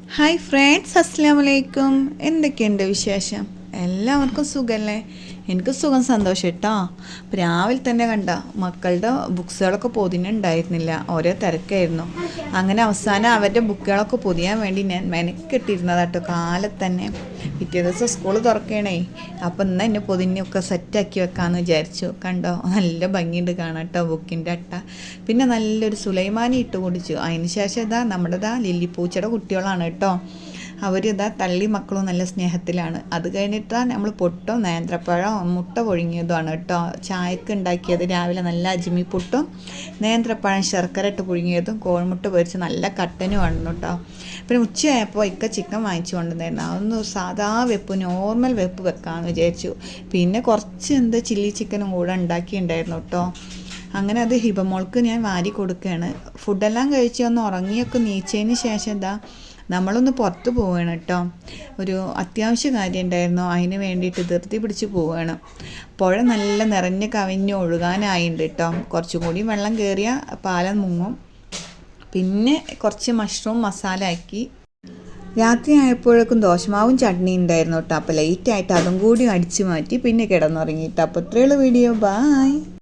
Hi friends, അസ്സലാമു അലൈക്കും. എന്തൊക്കെയുണ്ട് വിശേഷം? എല്ലാവർക്കും സുഖമല്ലേ? എനിക്ക് സുഖം, സന്തോഷം കേട്ടോ. അപ്പോൾ രാവിലെ തന്നെ കണ്ട മക്കളുടെ ബുക്സുകളൊക്കെ പൊതിനുണ്ടായിരുന്നില്ല, ഓരോ തിരക്കായിരുന്നു. അങ്ങനെ അവസാനം അവരുടെ ബുക്കുകളൊക്കെ പൊതിയാൻ വേണ്ടി ഞാൻ മെനക്കെട്ടിരുന്നതാട്ടോ കാലത്ത് തന്നെ. പിറ്റേ ദിവസം സ്കൂൾ തുറക്കണേ, അപ്പോൾ ഇന്ന് എന്നെ പൊതിഞ്ഞൊക്കെ സെറ്റാക്കി വെക്കാമെന്ന് വിചാരിച്ചു. കണ്ടോ, നല്ല ഭംഗിയുണ്ട് കാണാം കേട്ടോ ബുക്കിൻ്റെ അട്ട. പിന്നെ നല്ലൊരു സുലൈമാനി ഇട്ട് കുടിച്ചു. അതിന് ശേഷം നമ്മുടേതാ ലില്ലിപ്പൂച്ചയുടെ കുട്ടികളാണ് കേട്ടോ. അവരിതാ തള്ളി മക്കളും നല്ല സ്നേഹത്തിലാണ്. അത് കഴിഞ്ഞിട്ടാണ് നമ്മൾ പൊട്ടും നേന്ത്രപ്പഴം മുട്ട പുഴുങ്ങിയതുമാണ് കേട്ടോ ചായക്ക് ഉണ്ടാക്കിയത്. രാവിലെ നല്ല അജ്മി പുട്ടും നേന്ത്രപ്പഴം ശർക്കര ഇട്ട് പുഴുങ്ങിയതും കോഴിമുട്ട പൊരിച്ച് നല്ല കട്ടനും ആണ് കേട്ടോ. പിന്നെ ഉച്ചയായപ്പോൾ ചിക്കൻ വാങ്ങിച്ചു കൊണ്ടുവന്നായിരുന്നു. അതൊന്ന് സാധാ വെപ്പ്, നോർമൽ വെപ്പ് വെക്കാമെന്ന് വിചാരിച്ചു. പിന്നെ കുറച്ച് ചില്ലി ചിക്കനും കൂടെ ഉണ്ടാക്കിയിട്ടുണ്ടായിരുന്നു കേട്ടോ. അങ്ങനെ അത് ഹിബമോൾക്ക് ഞാൻ വാരി കൊടുക്കുകയാണ്. ഫുഡെല്ലാം കഴിച്ച് ഒന്ന് ഉറങ്ങിയൊക്കെ നീച്ചതിന് ശേഷം നമ്മളൊന്ന് പുറത്ത് പോവുകയാണ് കേട്ടോ. ഒരു അത്യാവശ്യ കാര്യം ഉണ്ടായിരുന്നു, അതിന് വേണ്ടിയിട്ട് ധൃതി പിടിച്ച് പോവുകയാണ്. പുഴ നല്ല നിറഞ്ഞ് കവിഞ്ഞ് ഒഴുകാനായിട്ടുണ്ട് കേട്ടോ. കുറച്ചും കൂടി വെള്ളം കയറിയ പാലം മുങ്ങും. പിന്നെ കുറച്ച് മഷ്റൂം മസാല ആക്കി. രാത്രി ആയപ്പോഴേക്കും ദോശമാവും ചട്നി ഉണ്ടായിരുന്നു കേട്ടോ. അപ്പോൾ ലേറ്റായിട്ട് അതും കൂടി അടിച്ചു മാറ്റി പിന്നെ കിടന്നുറങ്ങിയിട്ട്. അപ്പോൾ ഇത്രയുള്ള വീഡിയോ. ബായ്.